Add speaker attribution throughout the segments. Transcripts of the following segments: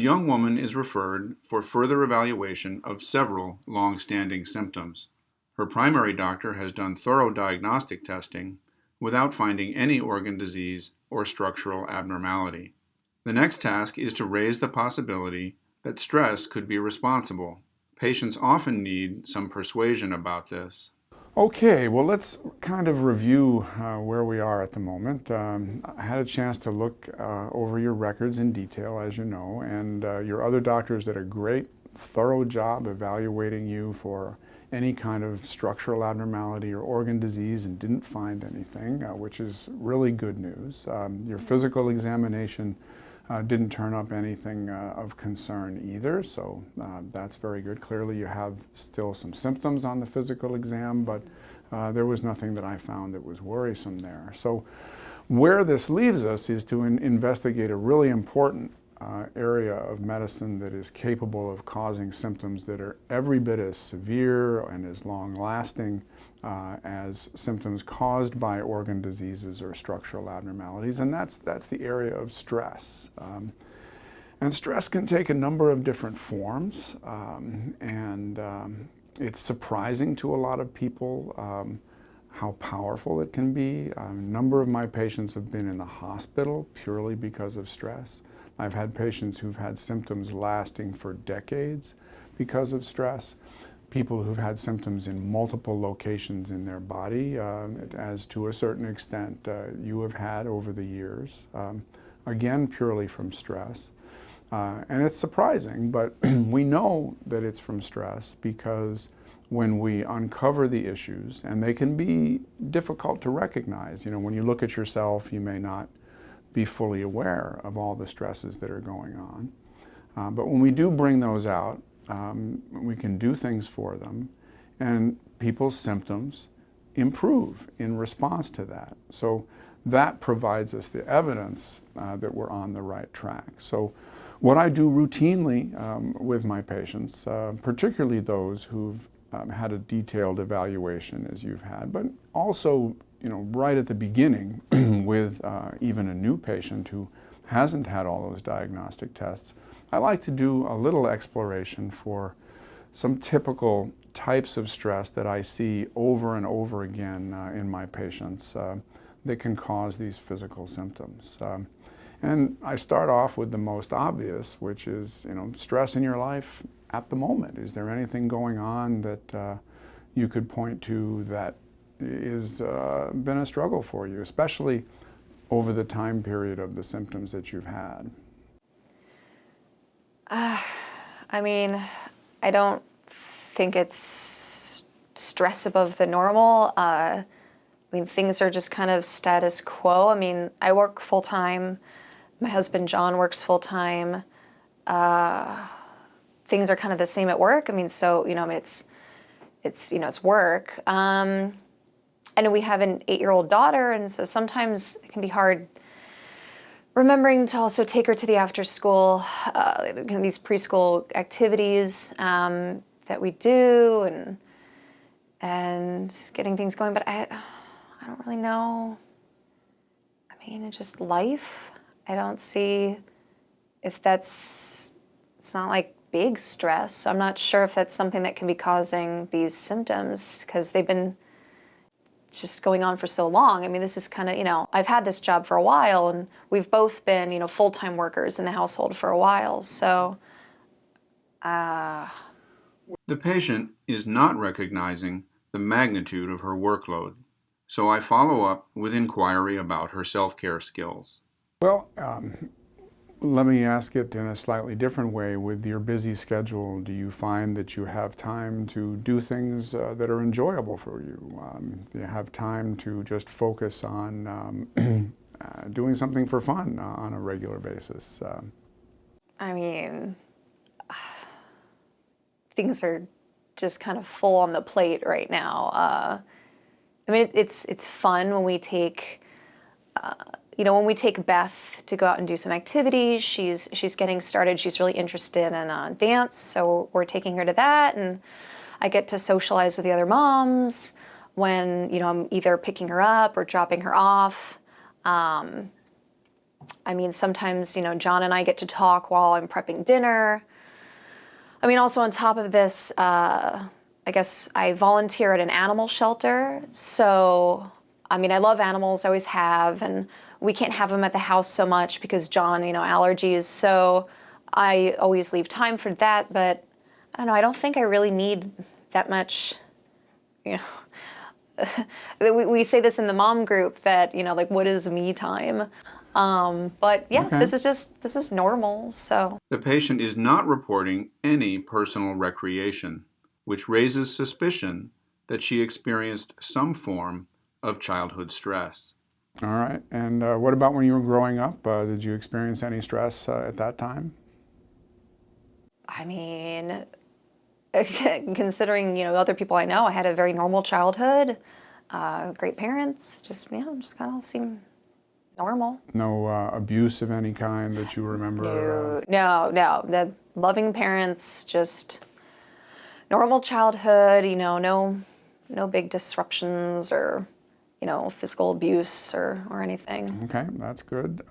Speaker 1: young woman is referred for further evaluation of several long-standing symptoms. Her primary doctor has done thorough diagnostic testing without finding any organ disease or structural abnormality. The next task is to raise the possibility that stress could be responsible. Patients often need some persuasion about this.
Speaker 2: Okay, well, let's kind of review where we are at the moment. I had a chance to look over your records in detail, as you know, and your other doctors did a great, thorough job evaluating you for any kind of structural abnormality or organ disease and didn't find anything, which is really good news. Your physical examination didn't turn up anything of concern either, so that's very good. Clearly you have still some symptoms on the physical exam, but there was nothing that I found that was worrisome there. So where this leaves us is to investigate a really important area of medicine that is capable of causing symptoms that are every bit as severe and as long-lasting as symptoms caused by organ diseases or structural abnormalities, and that's the area of stress. And stress can take a number of different forms, and it's surprising to a lot of people how powerful it can be. A number of my patients have been in the hospital purely because of stress. I've had patients who've had symptoms lasting for decades because of stress. People who've had symptoms in multiple locations in their body, as to a certain extent you have had over the years, again purely from stress. And it's surprising, but we know that it's from stress because when we uncover the issues, and they can be difficult to recognize. You know, when you look at yourself, you may not be fully aware of all the stresses that are going on. But when we do bring those out, we can do things for them, and people's symptoms improve in response to that. So that provides us the evidence that we're on the right track. So what I do routinely with my patients, particularly those who've had a detailed evaluation as you've had, but also, you know, right at the beginning with even a new patient who hasn't had all those diagnostic tests, I like to do a little exploration for some typical types of stress that I see over and over again in my patients that can cause these physical symptoms. And I start off with the most obvious, which is, you know, stress in your life at the moment. Is there anything going on that you could point to that is been a struggle for you, especially over the time period of the symptoms that you've had?
Speaker 3: I mean, I don't think it's stress above the normal. I mean, things are just kind of status quo. I mean, I work full-time. My husband, John, works full-time. Things are kind of the same at work. I mean, so, you know, I mean, it's you know, it's work. And we have an 8-year-old daughter, and so sometimes it can be hard remembering to also take her to the after-school, these preschool activities that we do, and getting things going. But I don't really know. I mean, it's just life. I don't see if it's not like big stress. I'm not sure if that's something that can be causing these symptoms because they've been just going on for so long. I mean, this is kind of, you know, I've had this job for a while, and we've both been, you know, full-time workers in the household for a while. So,
Speaker 1: The patient is not recognizing the magnitude of her workload, so I follow up with inquiry about her self-care skills.
Speaker 2: Well, let me ask it in a slightly different way. With your busy schedule, do you find that you have time to do things that are enjoyable for you? Do you have time to just focus on doing something for fun on a regular basis?
Speaker 3: I mean, things are just kind of full on the plate right now. I mean, it's fun when we take, when we take Beth to go out and do some activities. She's getting started. She's really interested in dance, so we're taking her to that, and I get to socialize with the other moms when, I'm either picking her up or dropping her off. I mean, sometimes, John and I get to talk while I'm prepping dinner. I mean, also on top of this, I guess I volunteer at an animal shelter. So, I mean, I love animals, I always have, and we can't have them at the house so much because John, allergies. So I always leave time for that. But I don't know, I don't think I really need that much, you know. we say this in the mom group that, like, what is me time? But yeah,
Speaker 2: Okay.
Speaker 3: this is normal. So
Speaker 1: The patient is not reporting any personal recreation, which raises suspicion that she experienced some form of childhood stress.
Speaker 2: All right. And what about when you were growing up? Did you experience any stress at that time?
Speaker 3: I mean, considering, other people I know, I had a very normal childhood, great parents, just kind of seem normal.
Speaker 2: No abuse of any kind that you remember?
Speaker 3: No. The loving parents, just normal childhood, no big disruptions or, physical abuse or anything.
Speaker 2: Okay, that's good.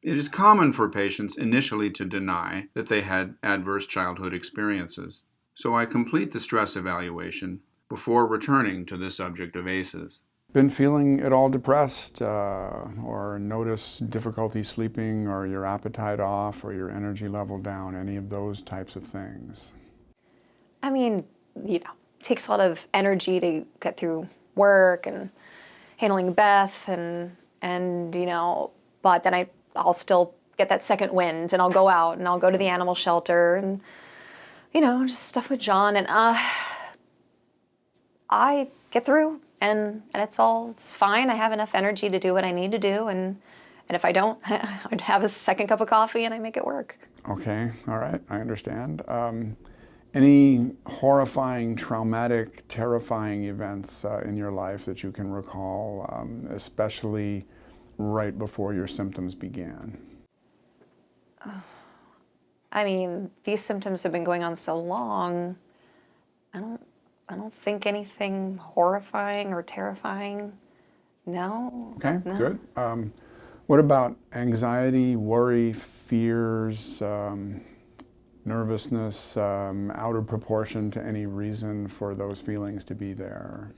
Speaker 1: It is common for patients initially to deny that they had adverse childhood experiences, so I complete the stress evaluation before returning to the subject of ACEs.
Speaker 2: Been feeling at all depressed or notice difficulty sleeping or your appetite off or your energy level down, any of those types of things?
Speaker 3: I mean, it takes a lot of energy to get through work and handling Beth and but then I'll still get that second wind and I'll go out and I'll go to the animal shelter and just stuff with John and I get through and it's fine. I have enough energy to do what I need to do and if I don't, I'd have a second cup of coffee and I make it work.
Speaker 2: Okay, all right, I understand. Any horrifying, traumatic, terrifying events in your life that you can recall, especially right before your symptoms began?
Speaker 3: I mean, these symptoms have been going on so long. I don't think anything horrifying or terrifying. No.
Speaker 2: Okay,
Speaker 3: No.
Speaker 2: good. What about anxiety, worry, fears, nervousness, out of proportion to any reason for those feelings to be there?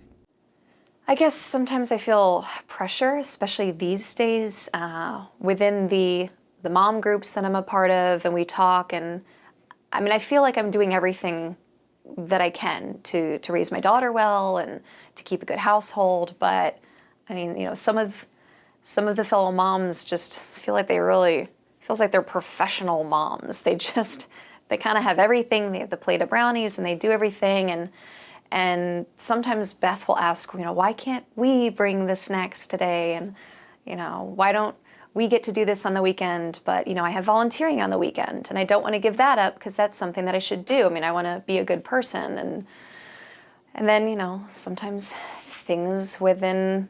Speaker 3: I guess sometimes I feel pressure, especially these days, within the mom groups that I'm a part of, and we talk. And I mean, I feel like I'm doing everything that I can to raise my daughter well and to keep a good household. But I mean, some of the fellow moms just feel like feels like they're professional moms. They kind of have everything. They have the plate of brownies and they do everything. And sometimes Beth will ask, why can't we bring the snacks today? And, why don't we get to do this on the weekend? But, I have volunteering on the weekend and I don't want to give that up because that's something that I should do. I mean, I want to be a good person. And then, sometimes things within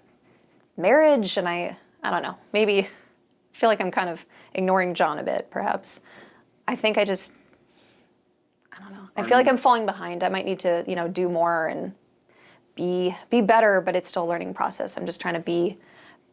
Speaker 3: marriage and I don't know, maybe feel like I'm kind of ignoring John a bit, perhaps. I think I don't know. I feel like I'm falling behind. I might need to, do more and be better, but it's still a learning process. I'm just trying to be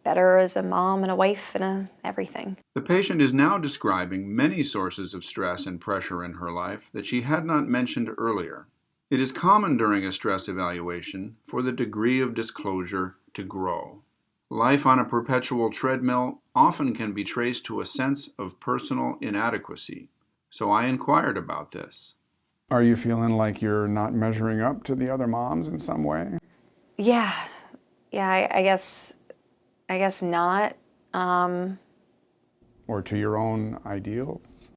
Speaker 3: better as a mom and a wife and everything.
Speaker 1: The patient is now describing many sources of stress and pressure in her life that she had not mentioned earlier. It is common during a stress evaluation for the degree of disclosure to grow. Life on a perpetual treadmill often can be traced to a sense of personal inadequacy, so I inquired about this.
Speaker 2: Are you feeling like you're not measuring up to the other moms in some way?
Speaker 3: Yeah, I guess not.
Speaker 2: Or to your own ideals?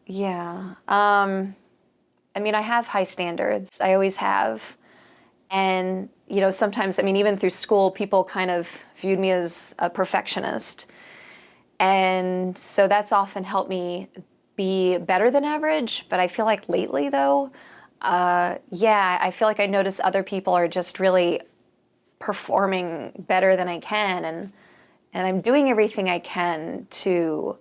Speaker 3: Yeah. I mean, I have high standards. I always have. And, sometimes, I mean, even through school, people kind of viewed me as a perfectionist. And so that's often helped me be better than average. But I feel like lately, though, I feel like I notice other people are just really performing better than I can. And I'm doing everything I can to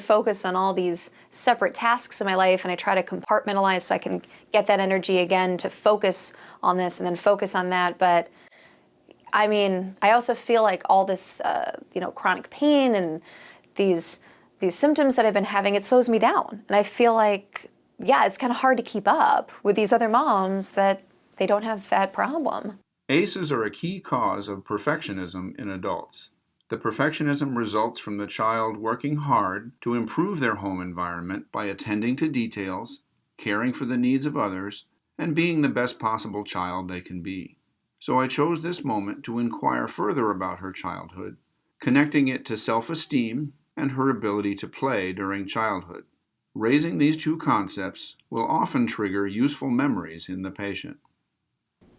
Speaker 3: focus on all these separate tasks in my life, and I try to compartmentalize so I can get that energy again to focus on this and then focus on that. But I mean, I also feel like all this, chronic pain and these symptoms that I've been having, it slows me down. And I feel like, yeah, it's kind of hard to keep up with these other moms that they don't have that problem.
Speaker 1: ACEs are a key cause of perfectionism in adults. The perfectionism results from the child working hard to improve their home environment by attending to details, caring for the needs of others, and being the best possible child they can be. So I chose this moment to inquire further about her childhood, connecting it to self-esteem and her ability to play during childhood. Raising these two concepts will often trigger useful memories in the patient.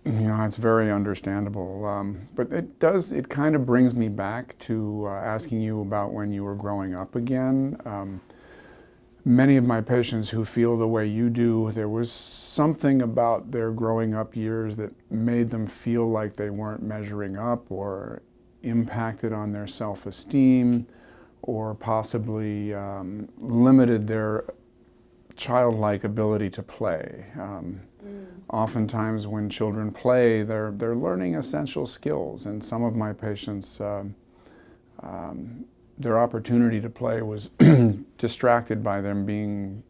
Speaker 2: It's very understandable. But it kind of brings me back to asking you about when you were growing up again. Many of my patients who feel the way you do, there was something about their growing up years that made them feel like they weren't measuring up or impacted on their self-esteem or possibly limited their childlike ability to play. Oftentimes when children play, they're learning essential skills, and some of my patients, their opportunity to play was distracted by them being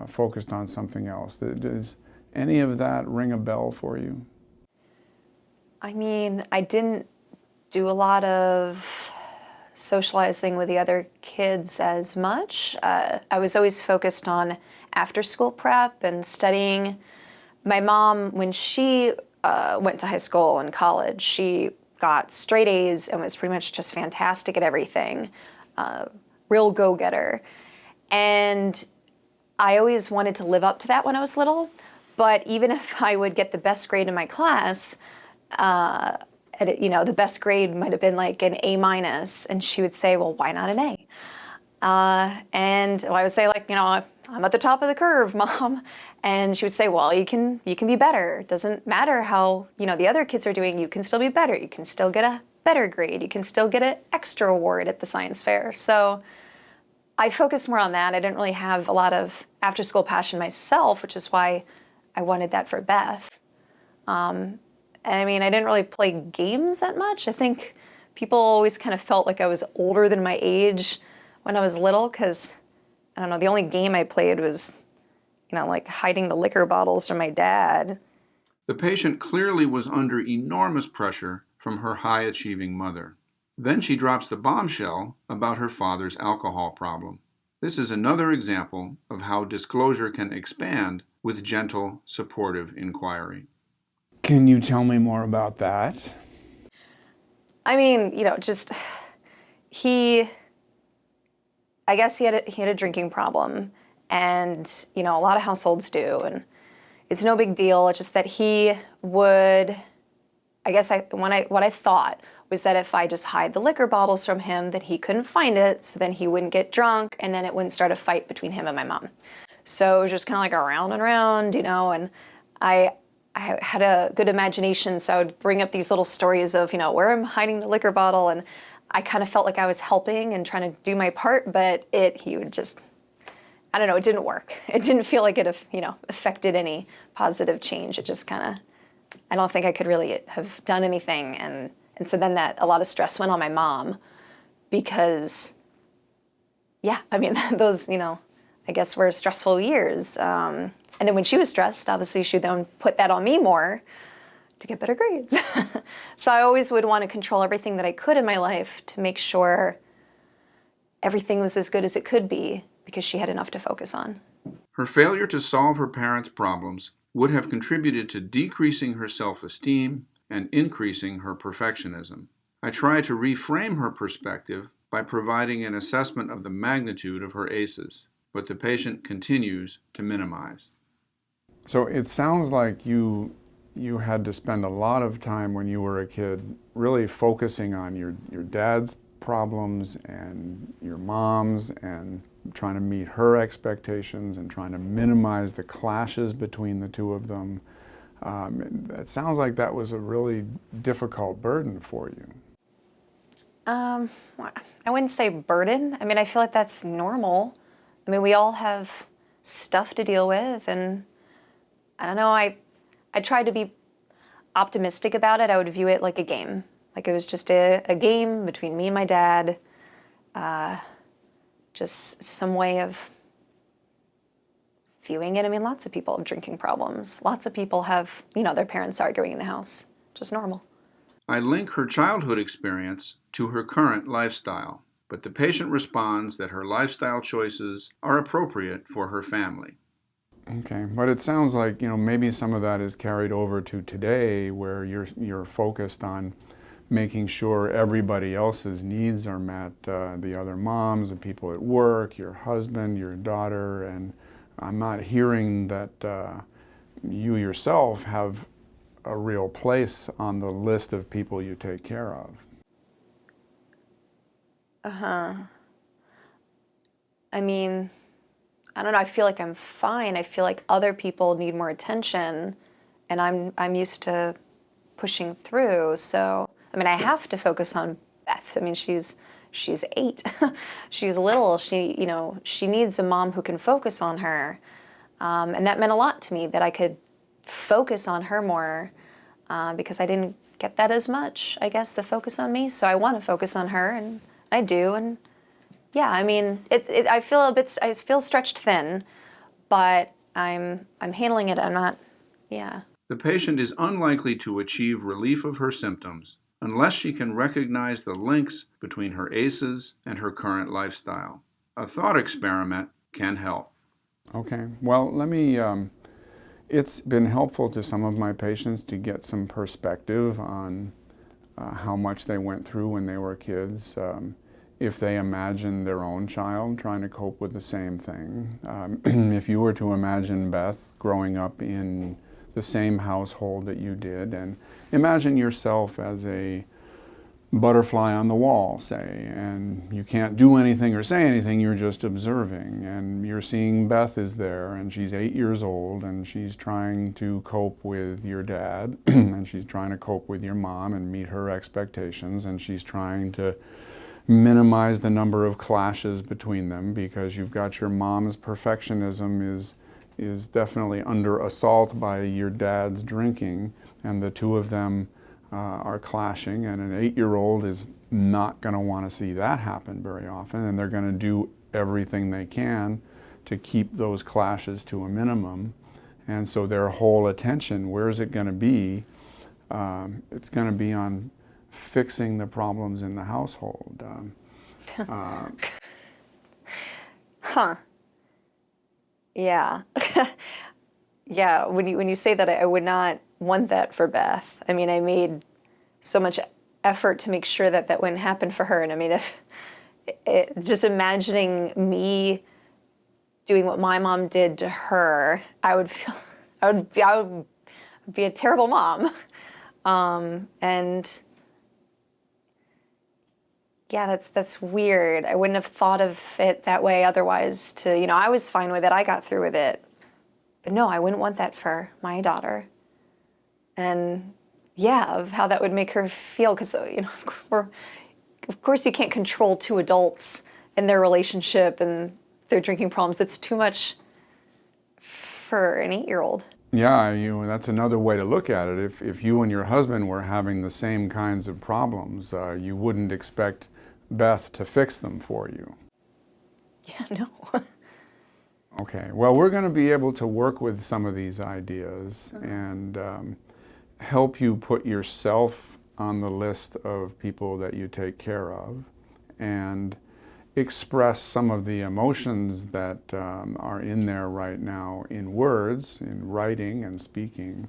Speaker 2: focused on something else. Does any of that ring a bell for you?
Speaker 3: I mean, I didn't do a lot of socializing with the other kids as much. I was always focused on after-school prep and studying. My mom, when she went to high school and college, she got straight A's and was pretty much just fantastic at everything. Real go-getter. And I always wanted to live up to that when I was little. But even if I would get the best grade in my class, the best grade might have been like an A minus, and she would say, well, why not an A? And I would say, like, I'm at the top of the curve, Mom. And she would say, well, you can be better. It doesn't matter how, the other kids are doing, you can still be better. You can still get a better grade. You can still get an extra award at the science fair. So I focused more on that. I didn't really have a lot of after-school passion myself, which is why I wanted that for Beth. I mean, I didn't really play games that much. I think people always kind of felt like I was older than my age when I was little because, I don't know, the only game I played was, like hiding the liquor bottles from my dad.
Speaker 1: The patient clearly was under enormous pressure from her high-achieving mother. Then she drops the bombshell about her father's alcohol problem. This is another example of how disclosure can expand with gentle, supportive inquiry.
Speaker 2: Can you tell me more about that?
Speaker 3: I mean, I guess he had a drinking problem, and, a lot of households do, and it's no big deal. It's just that he would, what I thought was that if I just hide the liquor bottles from him, that he couldn't find it, so then he wouldn't get drunk, and then it wouldn't start a fight between him and my mom. So it was just kind of like around and around, and I had a good imagination, so I would bring up these little stories of, where I'm hiding the liquor bottle, and I kind of felt like I was helping and trying to do my part, but he would just, I don't know, it didn't work. It didn't feel like it, affected any positive change. It just kind of, I don't think I could really have done anything, and so then a lot of stress went on my mom because, yeah, I mean, those, I guess were stressful years. And then when she was stressed, obviously she would then put that on me more to get better grades. So I always would want to control everything that I could in my life to make sure everything was as good as it could be because she had enough to focus on.
Speaker 1: Her failure to solve her parents' problems would have contributed to decreasing her self-esteem and increasing her perfectionism. I try to reframe her perspective by providing an assessment of the magnitude of her ACEs, but the patient continues to minimize.
Speaker 2: So it sounds like you had to spend a lot of time when you were a kid really focusing on your dad's problems and your mom's and trying to meet her expectations and trying to minimize the clashes between the two of them. It sounds like that was a really difficult burden for you.
Speaker 3: I wouldn't say burden. I mean, I feel like that's normal. I mean, we all have stuff to deal with, and I don't know, I tried to be optimistic about it. I would view it like a game. Like it was just a game between me and my dad. Just some way of viewing it. I mean, lots of people have drinking problems. Lots of people have, their parents arguing in the house. Just normal.
Speaker 1: I link her childhood experience to her current lifestyle, but the patient responds that her lifestyle choices are appropriate for her family.
Speaker 2: Okay, but it sounds like, maybe some of that is carried over to today, where you're focused on making sure everybody else's needs are met, the other moms, the people at work, your husband, your daughter, and I'm not hearing that you yourself have a real place on the list of people you take care of.
Speaker 3: I mean, I don't know, I feel like I'm fine. I feel like other people need more attention, and I'm used to pushing through. So, I mean, I have to focus on Beth. I mean, she's 8. She's little. She needs a mom who can focus on her. And that meant a lot to me, that I could focus on her more, because I didn't get that as much, I guess, the focus on me. So I want to focus on her, and I do. And yeah, I mean, I feel stretched thin, but I'm handling it. I'm not, yeah.
Speaker 1: The patient is unlikely to achieve relief of her symptoms unless she can recognize the links between her ACEs and her current lifestyle. A thought experiment can help.
Speaker 2: Okay, well, it's been helpful to some of my patients to get some perspective on how much they went through when they were kids. If they imagine their own child trying to cope with the same thing. If you were to imagine Beth growing up in the same household that you did, and imagine yourself as a butterfly on the wall, say, and you can't do anything or say anything, you're just observing, and you're seeing Beth is there, and she's 8 years old, and she's trying to cope with your dad, and she's trying to cope with your mom and meet her expectations, and she's trying to minimize the number of clashes between them, because you've got your mom's perfectionism is definitely under assault by your dad's drinking, and the two of them are clashing, and an 8-year-old is not going to want to see that happen very often, and they're going to do everything they can to keep those clashes to a minimum. And so their whole attention, where is it going to be? It's going to be on fixing the problems in the household.
Speaker 3: Yeah. Yeah, when you say that, I would not want that for Beth. I mean, I made so much effort to make sure that wouldn't happen for her. And I mean, just imagining me doing what my mom did to her, I would be a terrible mom. And yeah, that's weird. I wouldn't have thought of it that way otherwise. I was fine with it. I got through with it. But no, I wouldn't want that for my daughter. And yeah, of how that would make her feel, because of course you can't control 2 adults and their relationship and their drinking problems. It's too much for an 8-year-old.
Speaker 2: Yeah, that's another way to look at it. If you and your husband were having the same kinds of problems, you wouldn't expect Beth to fix them for you.
Speaker 3: Yeah, no.
Speaker 2: Okay, well, we're going to be able to work with some of these ideas and help you put yourself on the list of people that you take care of, and express some of the emotions that are in there right now in words, in writing and speaking.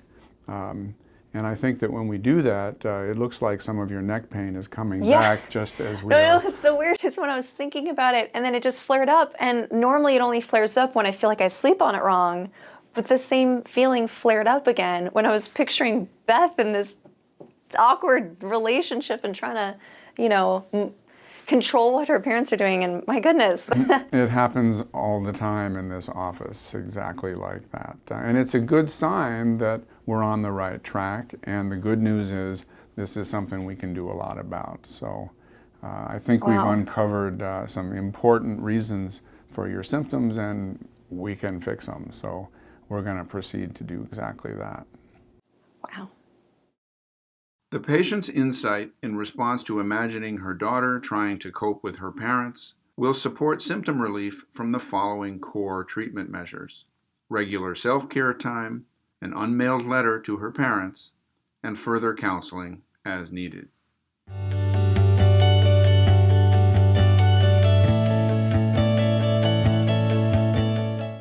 Speaker 2: And I think that when we do that, it looks like some of your neck pain is coming back just as we are.
Speaker 3: No, it's so weird. It's when I was thinking about it, and then it just flared up. And normally it only flares up when I feel like I sleep on it wrong. But the same feeling flared up again when I was picturing Beth in this awkward relationship and trying to, control what her parents are doing, and my goodness.
Speaker 2: It happens all the time in this office, exactly like that. And it's a good sign that we're on the right track, and the good news is this is something we can do a lot about. So I think we've uncovered some important reasons for your symptoms, and we can fix them. So we're going to proceed to do exactly that.
Speaker 3: Wow.
Speaker 1: The patient's insight in response to imagining her daughter trying to cope with her parents will support symptom relief from the following core treatment measures: regular self-care time, an unmailed letter to her parents, and further counseling as needed.